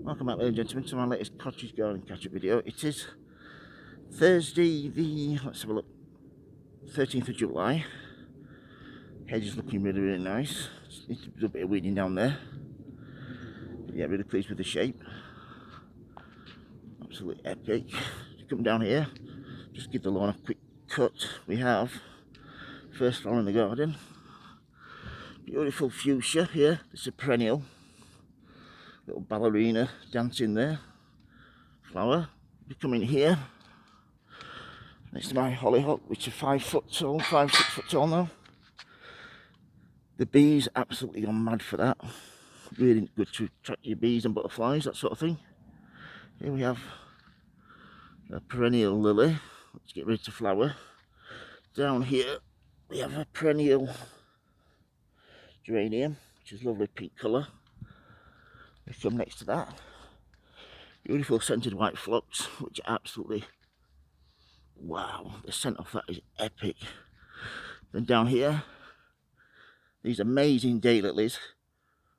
Welcome back, ladies and gentlemen, to my latest cottage garden catch-up video. It is Thursday, let's have a look, 13th of July. Hedge is looking really, really nice. Just need to do a bit of weeding down there. But yeah, really pleased with the shape. Absolutely epic. Come down here, just give the lawn a quick cut. We have first flower in the garden. Beautiful fuchsia here. It's a perennial. Little ballerina dancing there. Flower. We come in here. Next to my hollyhock, which are 5 foot tall, 5, 6 foot tall now. The bees absolutely gone mad for that. Really good to attract your bees and butterflies, that sort of thing. Here we have a perennial lily. Let's get ready to flower. Down here we have a perennial geranium, which is lovely pink colour. We come next to that. Beautiful scented white phlox, which absolutely, wow, the scent of that is epic. Then down here, these amazing daylilies,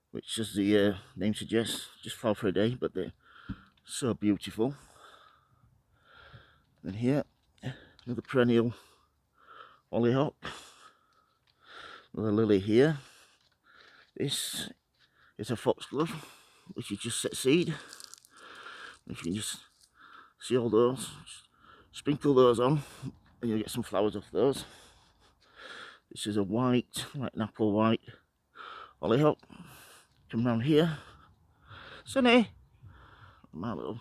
which as the name suggests, just fall for a day, but they're so beautiful. And here, another perennial hollyhock, another lily here. This is a foxglove, which is just set seed. If you can just see all those, just sprinkle those on, and you'll get some flowers off those. This is a white, like an apple white hollyhock. Come round here. Sunny, my little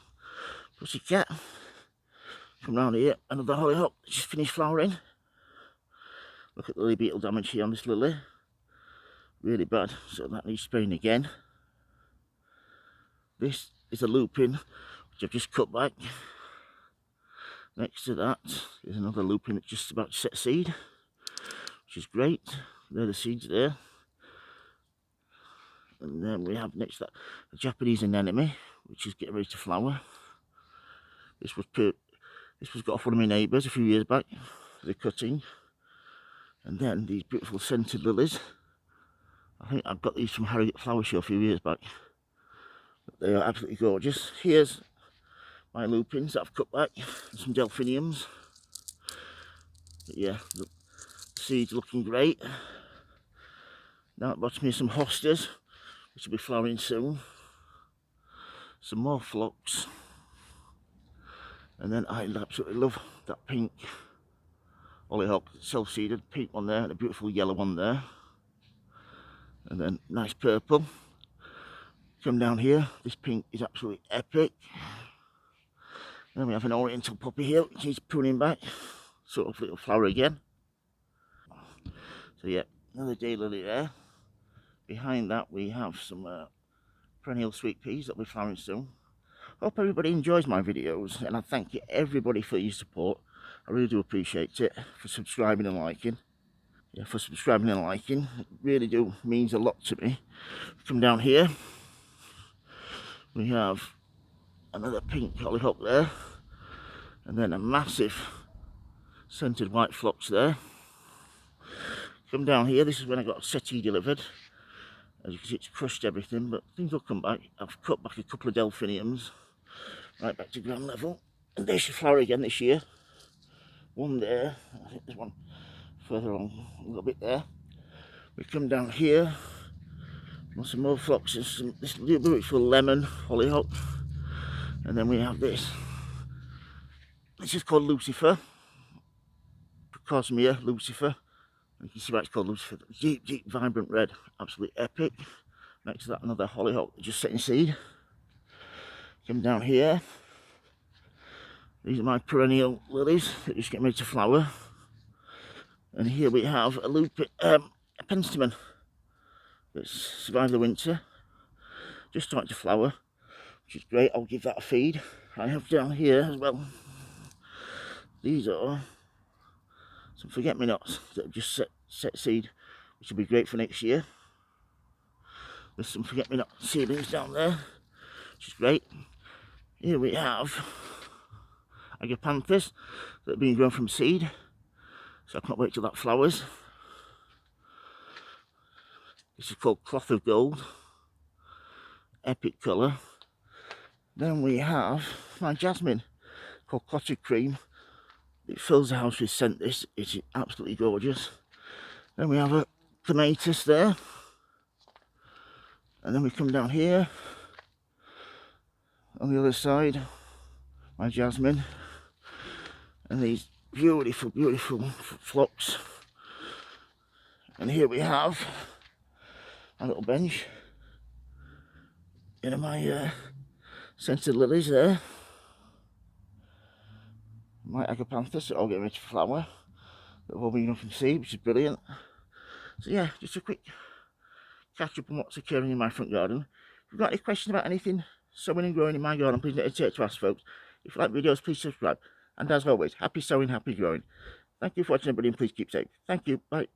pussycat. Come round here, another hollyhock just finished flowering. Look at the lily beetle damage here on this lily. Really bad, so that needs spraying again. This is a lupin, which I've just cut back. Next to that is another lupin that's just about to set seed, which is great. There are the seeds there. And then we have next to that a Japanese anemone, which is getting ready to flower. This was got off one of my neighbours a few years back for the cutting. And then these beautiful scented lilies. I think I got these from Harrogate Flower Show a few years back. But they are absolutely gorgeous. Here's my lupins that I've cut back, and some delphiniums. But yeah, the seeds looking great. Now at the bottom here some hostas, which will be flowering soon. Some more phlox. And then I absolutely love that pink hollyhock, self-seeded, pink one there, and a beautiful yellow one there. And then nice purple. Come down here, this pink is absolutely epic. Then we have an oriental poppy here, which needs pruning back. Sort of it'll flower again. So yeah, another daylily there. Behind that we have some perennial sweet peas that will be flowering soon. Hope everybody enjoys my videos, and I thank you everybody for your support. I really do appreciate it, for subscribing and liking. Yeah, for subscribing and liking, it really do means a lot to me. Come down here, we have another pink hollyhock there, and then a massive scented white phlox there. Come down here, this is when I got a settee delivered. As you can see, it's crushed everything, but things will come back. I've cut back a couple of delphiniums, right back to ground level, and they should flower again this year. One there, I think there's one further on, a little bit there. We come down here, some more phloxes, this beautiful lemon hollyhock, and then we have this. This is called Lucifer, Cosmea Lucifer. You can see why it's called Lucifer. Deep, deep, vibrant red, absolutely epic. Next to that, another hollyhock just setting seed. Come down here. These are my perennial lilies that just getting ready to flower. And here we have a lupin, a penstemon that's survived the winter, just starting to flower, which is great. I'll give that a feed. I have down here as well. These are some forget-me-nots that have just set seed, which will be great for next year. There's some forget-me-not seedlings down there, which is great. Here we have agapanthus that have been grown from seed, so I can't wait till that flowers. This is called Cloth of Gold, epic colour. Then we have my jasmine called Cottage Cream. It fills the house with scent. This is absolutely gorgeous. Then we have a clematis there. And then we come down here. On the other side, my jasmine. And these beautiful, beautiful phlox. And here we have a little bench. My scented lilies there. My agapanthus are all getting ready to flower. They're all being up from seed, which is brilliant. So yeah, just a quick catch up on what's occurring in my front garden. If you've got any questions about anything sowing and growing in my garden, please don't hesitate to ask, folks. If you like videos, please subscribe. And as always, happy sowing, happy growing. Thank you for watching, everybody, and please keep safe. Thank you. Bye.